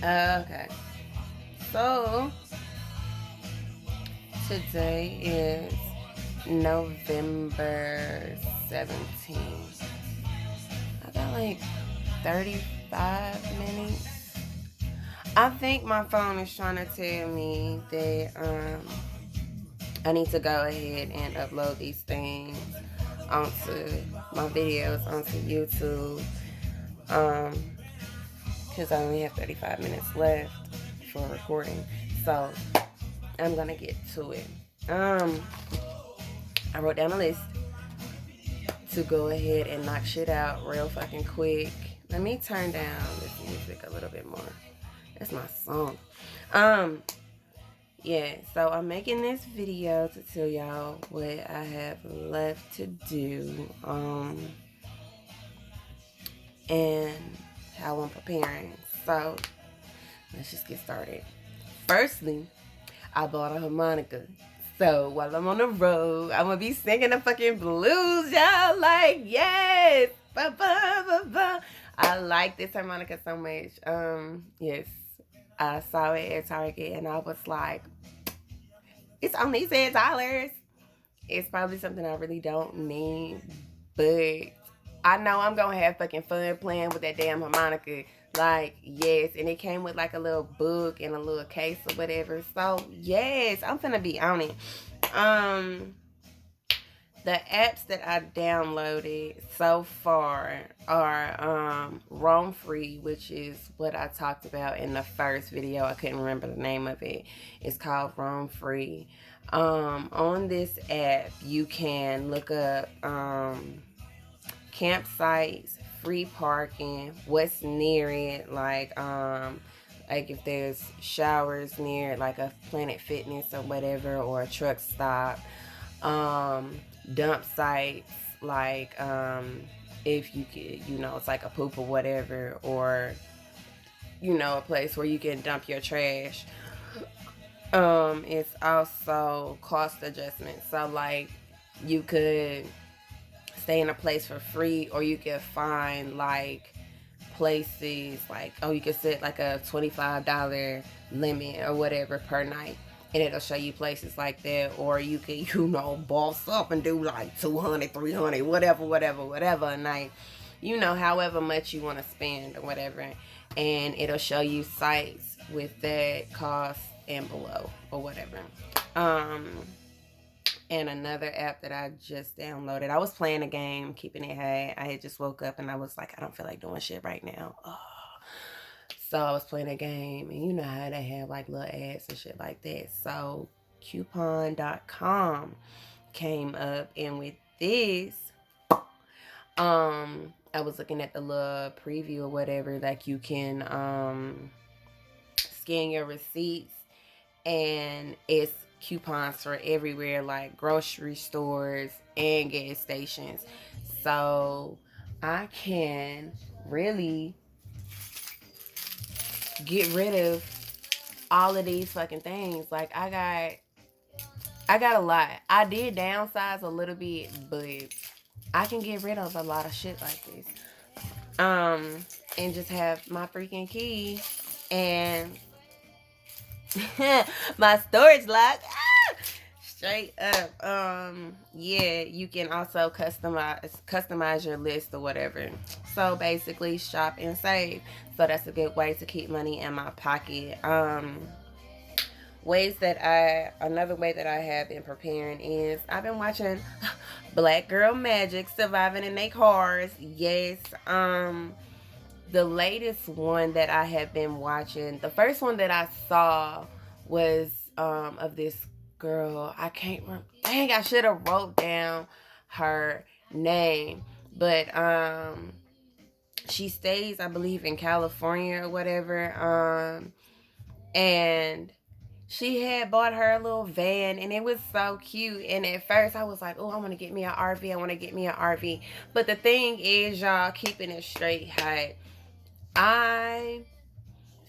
Okay. So today is November 17th. I got like 35 minutes. I think my phone is trying to tell me that I need to go ahead and upload these things onto my videos onto YouTube. Um, because I only have 35 minutes left for recording. So I'm gonna get to it. Um, I wrote down a list to go ahead and knock shit out real fucking quick. Let me turn down this music a little bit more. That's my song. Um, yeah, so I'm making this video to tell y'all what I have left to do. And how I'm preparing. So let's just get started. Firstly, I bought a harmonica. So while I'm on the road, I'm gonna be singing the fucking blues, y'all. Like, yes. Ba, ba, ba, ba. I like this harmonica so much. Yes. I saw it at Target and I was like, it's only $10. It's probably something I really don't need, but I know I'm gonna have fucking fun playing with that damn harmonica. Like, yes, and it came with like a little book and a little case or whatever. So yes, I'm finna be on it. The apps that I downloaded so far are Roam Free, which is what I talked about in the first video. I couldn't remember the name of it. It's called Roam Free. On this app, you can look up campsites, free parking, what's near it, like if there's showers near, like a Planet Fitness or whatever, or a truck stop. Dump sites, like if you could, it's like a poop or whatever, or a place where you can dump your trash. It's also cost adjustment, so like you could stay in a place for free, or you could find like places like, oh, you could set like a $25 limit or whatever per night, and it'll show you places like that. Or you can boss up and do like 200, 300, whatever a night, however much you want to spend or whatever, and it'll show you sites with that cost and below or whatever. And another app that I just downloaded. I was playing a game, keeping it high. I had just woke up and I was like, I don't feel like doing shit right now. Oh. So I was playing a game, and you know how they have like little ads and shit like that. So coupon.com came up, and with this, I was looking at the little preview or whatever. Like you can scan your receipts, and it's coupons for everywhere, like grocery stores and gas stations. So I can really get rid of all of these fucking things. Like I got a lot. I did downsize a little bit, but I can get rid of a lot of shit like this. And just have my freaking key and my storage lock. Straight up. Yeah, you can also customize your list or whatever. So basically shop and save. So that's a good way to keep money in my pocket. Another way that I have been preparing is I've been watching Black Girl Magic, surviving in their cars. Yes. The latest one that I have been watching, the first one that I saw was of this girl. I can't remember. Dang, I should have wrote down her name. But she stays, I believe, in California or whatever. And she had bought her a little van, and it was so cute. And at first I was like, oh, I want to get me an RV. I want to get me an RV. But the thing is, y'all, keeping it straight hot, I,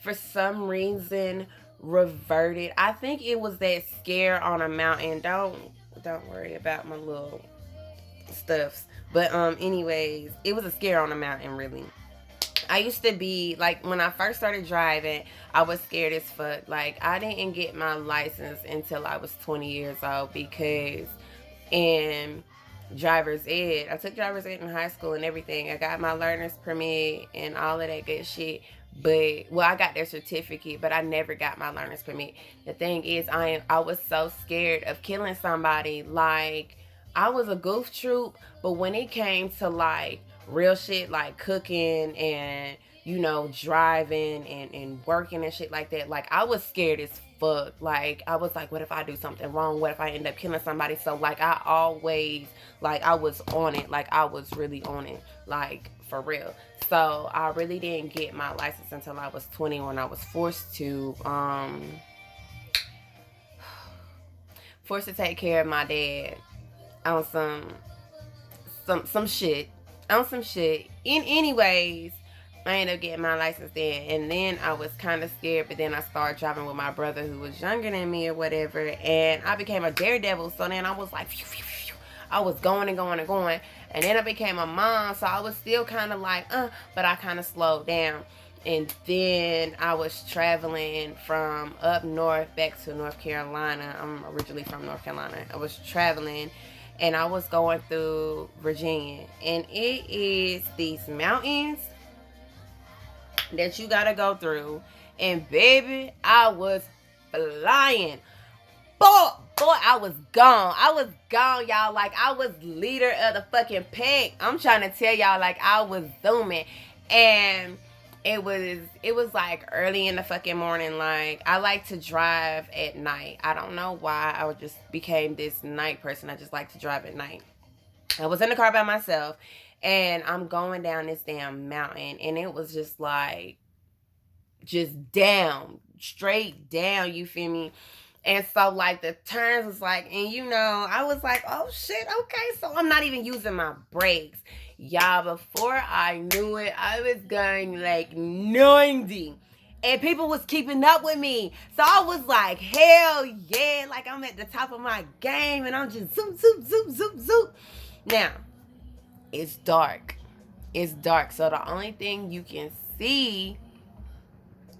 for some reason, reverted. I think it was that scare on a mountain. Don't worry about my little stuffs. But anyways, it was a scare on a mountain, really. I used to be like, when I first started driving, I was scared as fuck. Like, I didn't get my license until I was 20 years old because in driver's ed, I took driver's ed in high school and everything. I got my learner's permit and all of that good shit. But well, I got their certificate, but I never got my learner's permit. The thing is, I was so scared of killing somebody. Like, I was a goof troop, but when it came to like real shit like cooking and driving and working and shit like that, like I was scared as fuck. Like I was like, what if I do something wrong? What if I end up killing somebody? So like I always, like, I was on it. Like I was really on it, like for real. So I really didn't get my license until I was 20, when I was forced to take care of my dad on some shit. On some shit. In anyways, I ended up getting my license then, and then I was kind of scared, but then I started driving with my brother who was younger than me or whatever, and I became a daredevil. So then I was like, phew, phew, phew. I was going and going and going, and then I became a mom, so I was still kind of like, but I kind of slowed down. And then I was traveling from up north back to North Carolina. I'm originally from North Carolina. I was traveling and I was going through Virginia. And it is these mountains that you gotta go through. And baby, I was flying. Boy, I was gone. I was gone, y'all. Like, I was leader of the fucking pack. I'm trying to tell y'all, like, I was zooming. And it was like early in the fucking morning. Like, I like to drive at night. I don't know why. I just became this night person. I just like to drive at night. I was in the car by myself, and I'm going down this damn mountain, and it was just like, just down, straight down, you feel me? And so, like, the turns was like, and I was like, oh shit, okay, so I'm not even using my brakes. Y'all, before I knew it, I was going like 90. And people was keeping up with me. So I was like, hell yeah, like I'm at the top of my game, and I'm just zoom, zoom, zoom, zoom, zoom. Now, it's dark. It's dark. So the only thing you can see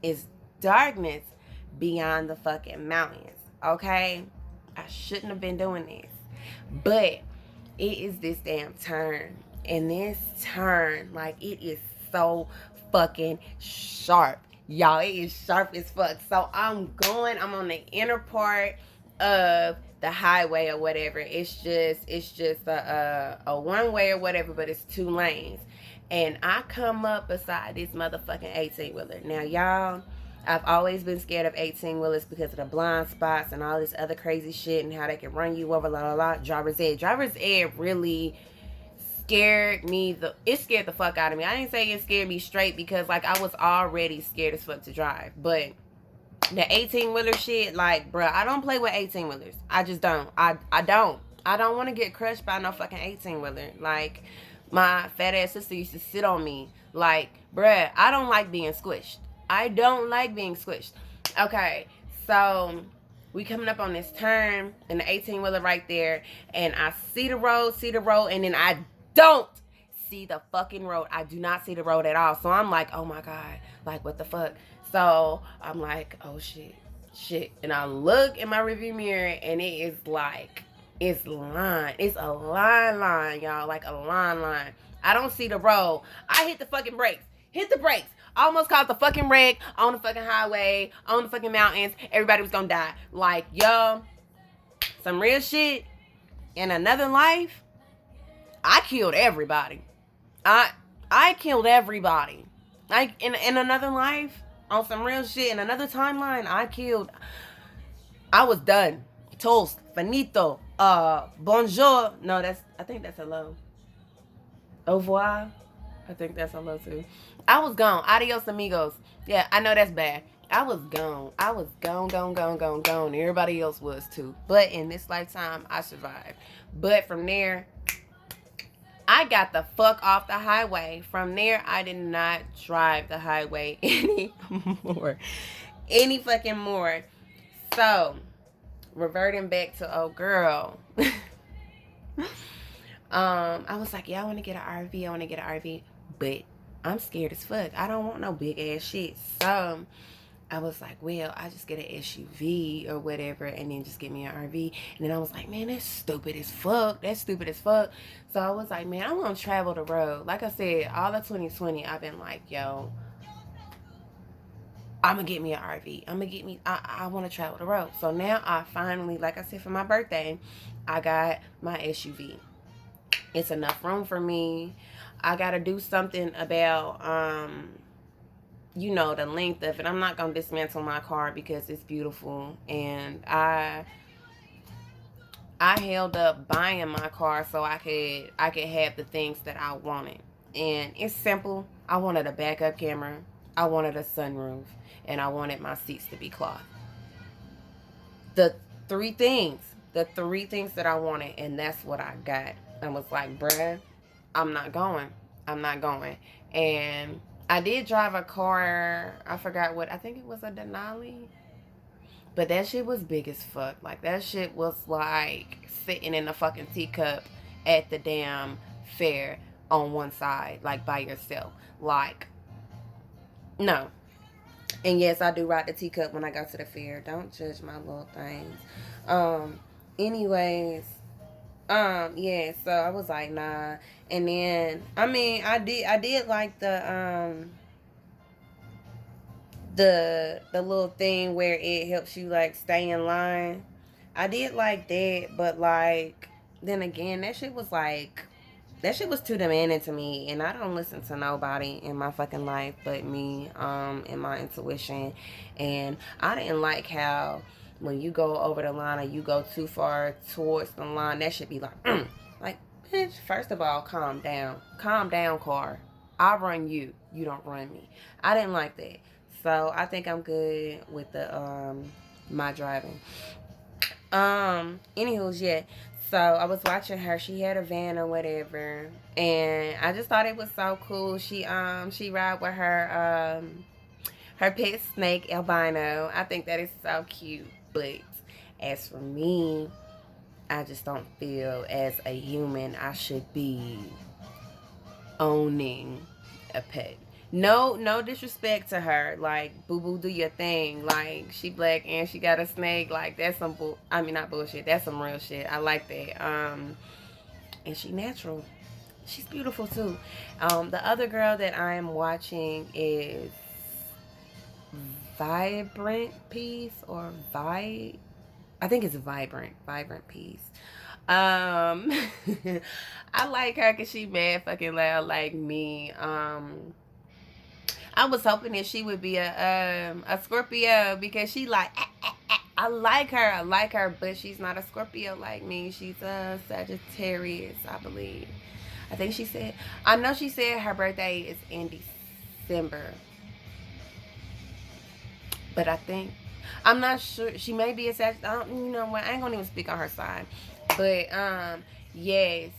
is darkness beyond the fucking mountains. Okay? I shouldn't have been doing this. But it is this damn turn. And this turn, like, it is so fucking sharp. Y'all, it is sharp as fuck. So I'm on the inner part of the highway or whatever. It's just a one way or whatever, but it's 2 lanes. And I come up beside this motherfucking 18-wheeler. Now, y'all, I've always been scared of 18-wheelers because of the blind spots and all this other crazy shit and how they can run you over, la la la. Driver's ed. Driver's ed really scared me. It scared the fuck out of me. I didn't say it scared me straight because, like, I was already scared as fuck to drive. But the 18-wheeler shit, like, bruh, I don't play with 18-wheelers. I just don't. I don't. I don't want to get crushed by no fucking 18-wheeler. Like, my fat ass sister used to sit on me. Like, bruh, I don't like being squished. I don't like being squished. Okay, so we coming up on this turn and the 18-wheeler right there, and I see the road, and then I don't see the fucking road. I do not see the road at all. So I'm like, oh my God, like, what the fuck? So I'm like, oh shit. And I look in my rearview mirror, and it is like, it's a line, y'all, like a line. I don't see the road. I hit the fucking brakes. I almost caused a fucking wreck on the fucking highway, on the fucking mountains. Everybody was gonna die. Like, yo, some real shit. In another life, I killed everybody. I killed everybody. Like, in another life, on some real shit, in another timeline, I was done. Toast, finito, bonjour. No, I think that's hello. Au revoir. I think that's hello too. I was gone. Adios, amigos. Yeah, I know that's bad. I was gone. Gone. Everybody else was too. But in this lifetime, I survived. But from there, I got the fuck off the highway. From there, I did not drive the highway anymore. Any fucking more. So, reverting back to old girl. I was like, yeah, I want to get an RV. But I'm scared as fuck. I don't want no big ass shit. So I was like, well, I just get an SUV or whatever and then just get me an RV. And then I was like, man, that's stupid as fuck. That's stupid as fuck. So I was like, man, I want to travel the road. Like I said, all of 2020, I've been like, yo, I'm going to get me an RV. I want to travel the road. So now I finally, like I said, for my birthday, I got my SUV. It's enough room for me. I got to do something about, you know, the length of it. I'm not gonna dismantle my car because it's beautiful, and I held up buying my car so I could have the things that I wanted. And it's simple. I wanted a backup camera, I wanted a sunroof, and I wanted my seats to be cloth. The three things, the three things that I wanted, and that's what I got. I was like, bruh, I'm not going. I'm not going. And I did drive a car. I forgot what. I think it was a Denali. But that shit was big as fuck. Like, that shit was like sitting in a fucking teacup at the damn fair on one side, like by yourself. Like, no. And yes, I do ride the teacup when I go to the fair. Don't judge my little things. Um, anyways, yeah, so I was like, nah. And then, I mean, I did like the little thing where it helps you like stay in line. I did like that, but like then again, that shit was too demanding to me, and I don't listen to nobody in my fucking life but me, and my intuition. And I didn't like how when you go over the line or you go too far towards the line, that should be like, like, bitch, first of all, calm down, car. I run you, you don't run me. I didn't like that. So I think I'm good with the my driving. Anywho's, yeah. So I was watching her. She had a van or whatever, and I just thought it was so cool. She ride with her pet snake albino. I think that is so cute. But as for me, I just don't feel as a human I should be owning a pet. No, no disrespect to her. Like, boo boo, do your thing. Like, she black and she got a snake. Like, that's some I mean, not bullshit. That's some real shit. I like that. And she natural. She's beautiful too. The other girl that I am watching is Vibrant Peace or I think it's Vibrant Peace. I like her because she mad fucking loud like me. I was hoping that she would be a Scorpio because she like I like her. I like her, but she's not a Scorpio like me. She's a Sagittarius, I believe. I think she said. I know she said her birthday is in December, but I think I'm not sure. She may be a Sagittarius. You know what? I ain't gonna even speak on her side. But yes.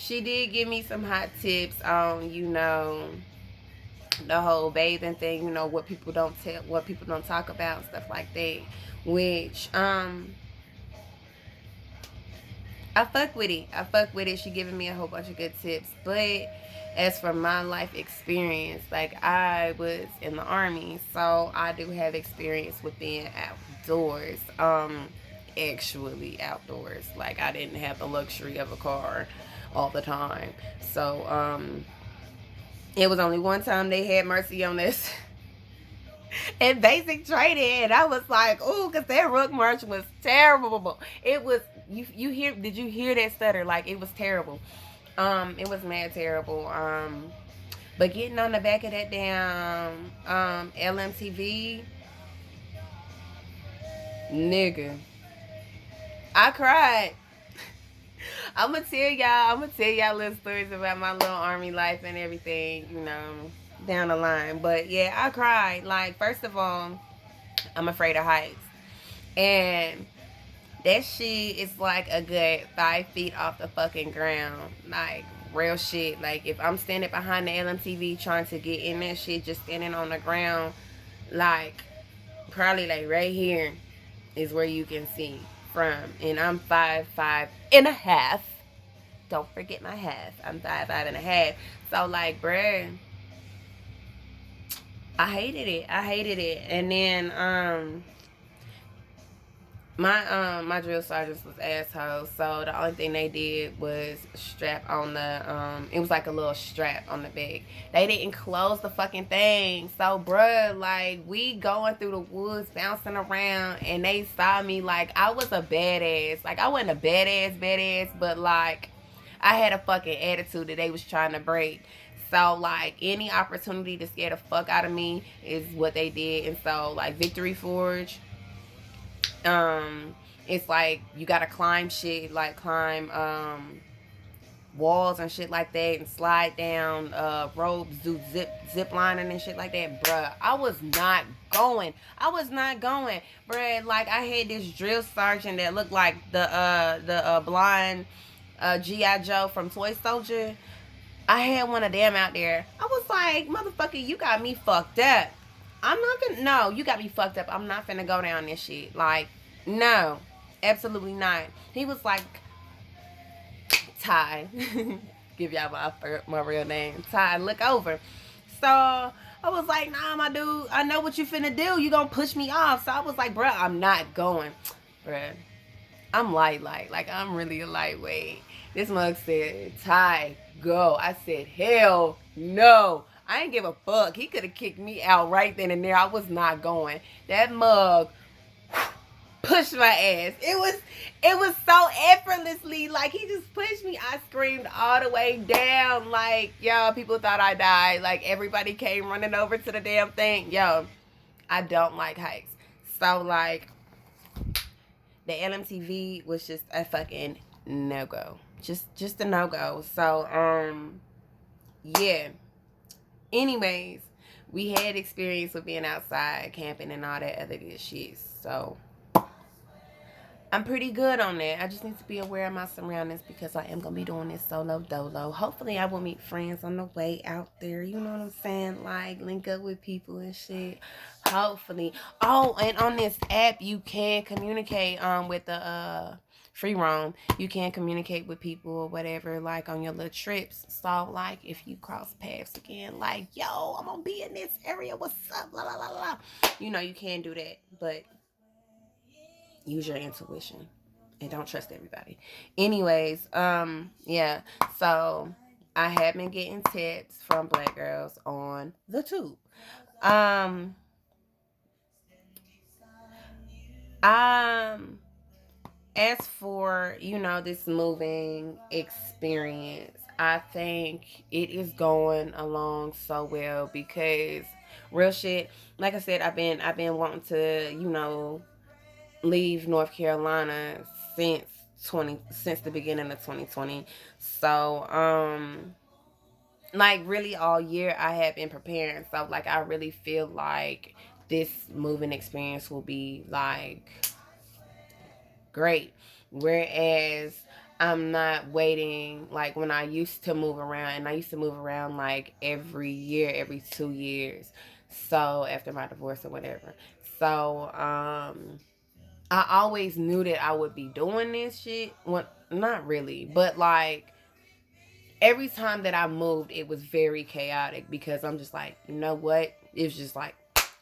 She did give me some hot tips on, you know, the whole bathing thing, you know, what people don't tell, what people don't talk about, and stuff like that. Which I fuck with it. I fuck with it. She giving me a whole bunch of good tips. But as for my life experience, like, I was in the army, so I do have experience with being outdoors. Actually outdoors. Like, I didn't have the luxury of a car all the time. So it was only one time they had mercy on this in basic training, and I was like, ooh, because that Rook March was terrible. It was, you hear, did you hear that stutter? Like, it was terrible. It was mad terrible. But getting on the back of that damn LMTV, nigga, I cried. I'm gonna tell y'all little stories about my little army life and everything, you know, down the line. But yeah, I cried. Like, first of all, I'm afraid of heights. And that shit is like a good 5 feet off the fucking ground. Like, real shit. Like, if I'm standing behind the LMTV trying to get in that shit, just standing on the ground, like, probably like right here is where you can see from. And I'm 5'5" and a half. Don't forget my half. I'm 5'5.5". So like, bruh, I hated it. I hated it. And then my drill sergeants was assholes. So the only thing they did was strap on the it was like a little strap on the bag. They didn't close the fucking thing. So bruh, like we going through the woods bouncing around and they saw me like I was a badass. Like I wasn't a badass, but like I had a fucking attitude that they was trying to break. So like any opportunity to scare the fuck out of me is what they did. And so like Victory Forge, it's like you gotta climb shit, like climb walls and shit like that, and slide down ropes, do zip lining and shit like that. Bruh, I was not going. Bruh. Like I had this drill sergeant that looked like the blind G.I. Joe from Toy Soldier. I had one of them out there. I was like, motherfucker, you got me fucked up. I'm not gonna. No, you got me fucked up. I'm not finna go down this shit. Like, no, absolutely not. He was like, Ty, give y'all my real name. Ty, look over. So I was like, nah, my dude, I know what you finna do. You gonna push me off. So I was like, bruh, I'm not going. Bruh, I'm light. Like, I'm really a lightweight. This mug said, Ty, go. I said, hell no. I didn't give a fuck. He could have kicked me out right then and there. I was not going. That mug pushed my ass. It was so effortlessly. Like he just pushed me. I screamed all the way down. Like, yo, people thought I died. Like everybody came running over to the damn thing. Yo, I don't like heights. So like the LMTV was just a fucking no-go. Just a no-go. So yeah. Anyways, we had experience with being outside, camping, and all that other good shit. So I'm pretty good on that. I just need to be aware of my surroundings because I am going to be doing this solo dolo. Hopefully I will meet friends on the way out there. You know what I'm saying? Like, link up with people and shit. Hopefully. Oh, and on this app, you can communicate with the free roam. You can communicate with people or whatever, like on your little trips. So, like, if you cross paths again, like, yo, I'm going to be in this area. What's up? Blah, blah, blah, blah. You know, you can do that. But use your intuition and don't trust everybody. Anyways, yeah. So I have been getting tips from black girls on the tube. Um, as for, you know, this moving experience, I think it is going along so well because real shit, like I said, I've been wanting to, you know, leave North Carolina since the beginning of 2020. So like really all year I have been preparing. So like I really feel like this moving experience will be like great. Whereas I'm not waiting like when I used to move around, and I used to move around like every year, every 2 years. So after my divorce or whatever. So I always knew that I would be doing this shit. Well, not really, but like every time that I moved, it was very chaotic because I'm just like, you know what? It was just like,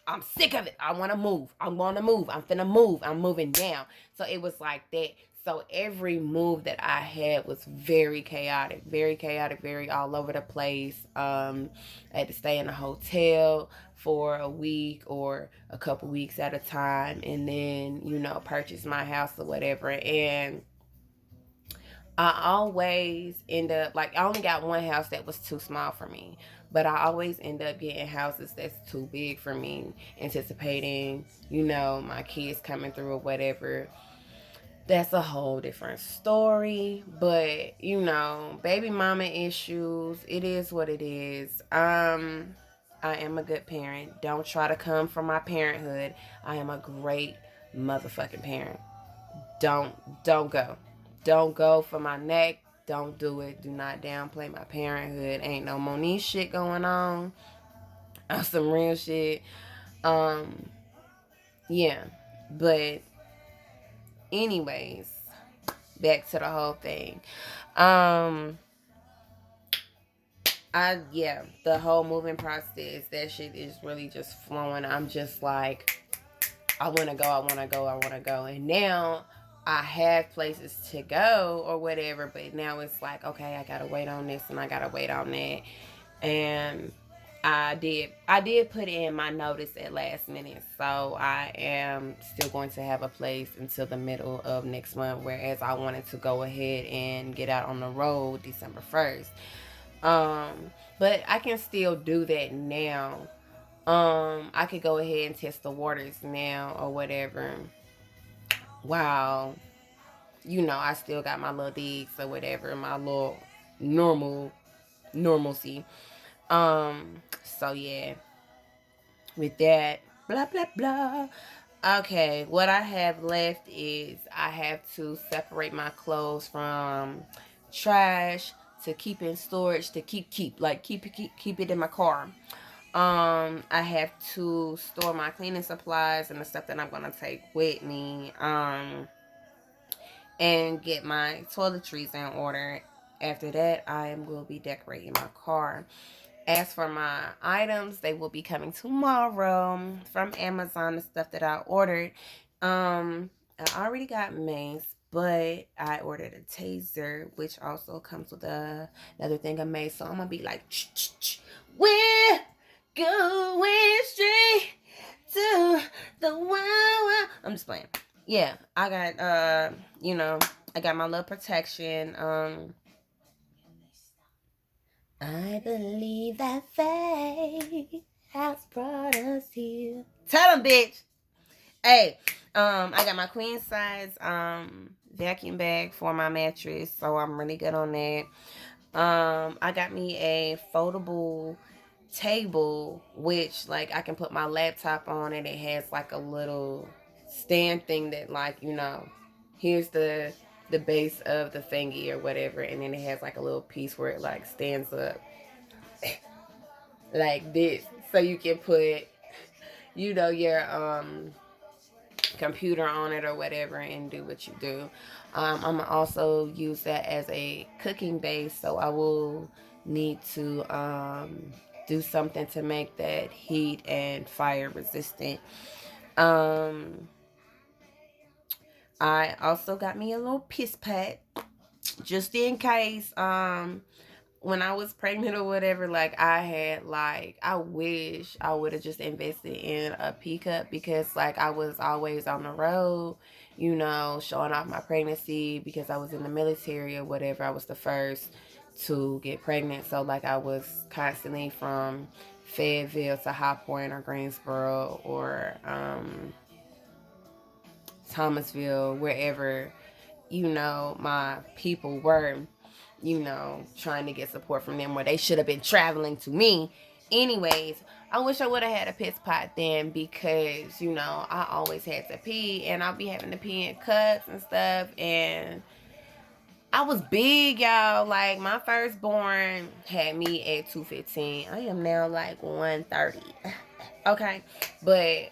I'm sick of it. I want to move. I'm finna move. I'm moving down. So it was like that. So every move that I had was very chaotic, very all over the place. I had to stay in a hotel for a week or a couple weeks at a time, and then, you know, purchase my house or whatever. And I always end up, like, I only got one house that was too small for me, but I always end up getting houses that's too big for me, anticipating, you know, my kids coming through or whatever. That's a whole different story, but, you know, baby mama issues, it is what it is. I am a good parent. Don't try to come from my parenthood. I am a great motherfucking parent. Don't go. Don't go for my neck. Don't do it. Do not downplay my parenthood. Ain't no Monique shit going on. Some real shit. Yeah. But anyways, back to the whole thing. Um, yeah, the whole moving process, that shit is really just flowing. I'm just like, I want to go, I want to go, I want to go. And now I have places to go or whatever, but now it's like, okay, I got to wait on this and I got to wait on that. And I did put in my notice at last minute. So I am still going to have a place until the middle of next month, whereas I wanted to go ahead and get out on the road December 1st. But I can still do that now. I could go ahead and test the waters now or whatever. Wow. I still got my little digs or whatever, my little normalcy. So yeah, with that, blah blah blah. Okay, what I have left is I have to separate my clothes from trash to keep in storage to keep it in my car. I have to store my cleaning supplies and the stuff that I'm gonna take with me. And get my toiletries in order. After that, I will be decorating my car. As for my items, they will be coming tomorrow from Amazon, the stuff that I ordered. I already got mace, but I ordered a taser, which also comes with another thing of mace. So I'm gonna be like, we're going straight to the wild. I'm just playing. Yeah, I got I got my little protection. I believe that fate has brought us here. Tell them, bitch. Hey, I got my queen size vacuum bag for my mattress, so I'm really good on that. I got me a foldable table, which like I can put my laptop on it. It has like a little stand thing that here's the base of the thingy or whatever, and then it has like a little piece where it like stands up like this, so you can put your computer on it or whatever and do what you do. I'm gonna also use that as a cooking base, so I will need to do something to make that heat and fire resistant. I also got me a little piss pat just in case. When I was pregnant or whatever, I wish I would have just invested in a pee cup, because I was always on the road, showing off my pregnancy because I was in the military or whatever. I was the first to get pregnant, so I was constantly from Fayetteville to High Point or Greensboro or Thomasville, wherever my people were, trying to get support from them where they should have been traveling to me. Anyways, I wish I would have had a piss pot then, because, I always had to pee, and I'll be having to pee in cups and stuff. And I was big, y'all. Like, my firstborn had me at 215. I am now 130. Okay. But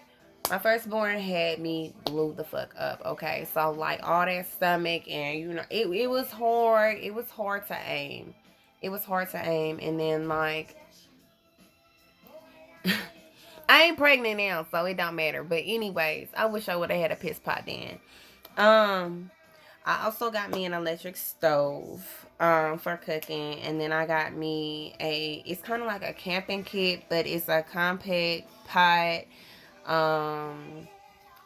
my firstborn had me blew the fuck up. Okay. So all that stomach, and it was hard. It was hard to aim. It was hard to aim. And then I ain't pregnant now, so it don't matter. But anyways, I wish I would have had a piss pot then. I also got me an electric stove for cooking, and then I got me it's kind of like a camping kit, but it's a compact pot,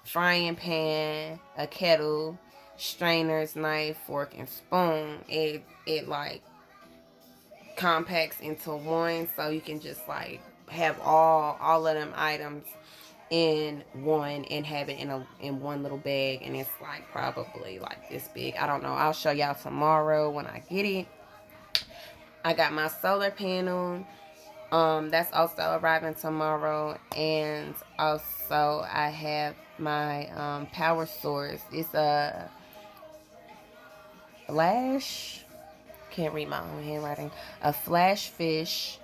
frying pan, a kettle, strainers, knife, fork, and spoon. It compacts into one, so you can just have all of them items in one and have it in one little bag, and it's probably this big. I don't know. I'll show y'all tomorrow when I get it. I got my solar panel. That's also arriving tomorrow, and also I have my power source. It's a Flash. Can't read my own handwriting. A Flash Fish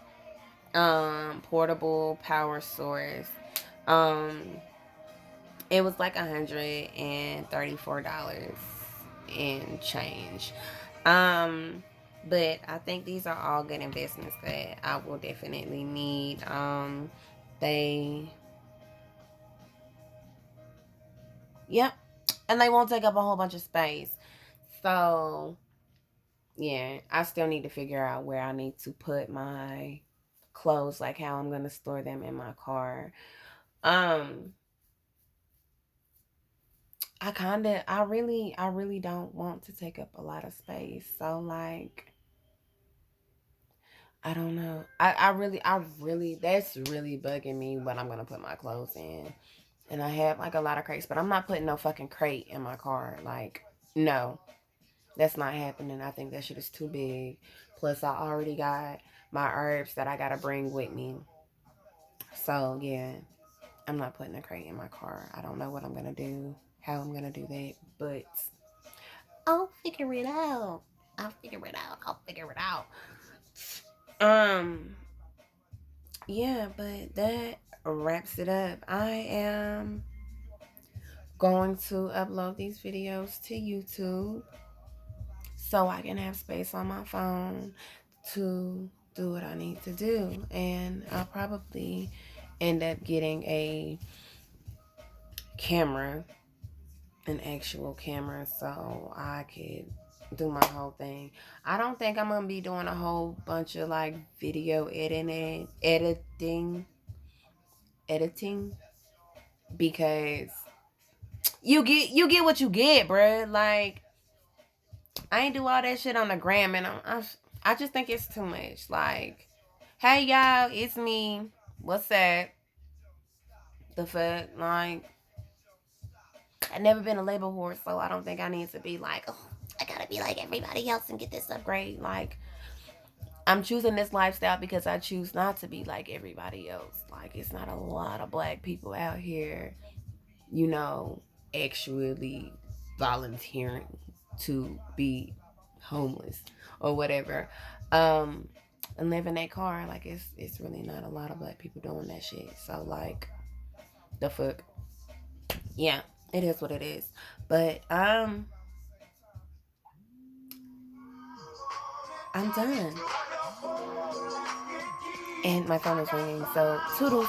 portable power source. It was $134. and change. But I think these are all good investments that I will definitely need. They, yep, and they won't take up a whole bunch of space. So yeah, I still need to figure out where I need to put my clothes, like how I'm gonna store them in my car. Um, I really don't want to take up a lot of space. So like, I don't know. I really, that's really bugging me what I'm gonna put my clothes in. And I have like a lot of crates, but I'm not putting no fucking crate in my car. Like, no, that's not happening. I think that shit is too big. Plus, I already got my herbs that I gotta bring with me. So yeah, I'm not putting a crate in my car. I don't know what I'm gonna do, how I'm gonna do that, but I'll figure it out. I'll figure it out. I'll figure it out. Um, yeah, but that wraps it up. I am going to upload these videos to YouTube so I can have space on my phone to do what I need to do. And I'll probably end up getting a camera, an actual camera, so I could do my whole thing. I don't think I'm gonna be doing a whole bunch of like video editing because you get what you get, bruh. Like, I ain't do all that shit on the gram, and I just think it's too much. Like, hey y'all, it's me. What's up? The fuck, like, I've never been a label whore, so I don't think I need to be like, oh, I gotta be like everybody else and get this upgrade. Like, I'm choosing this lifestyle because I choose not to be like everybody else. Like, it's not a lot of black people out here, you know, actually volunteering to be homeless or whatever. And live in that car, like it's really not a lot of black people doing that shit. So like, the fuck. Yeah, it is what it is. But I'm done. And my phone is ringing, so toodles.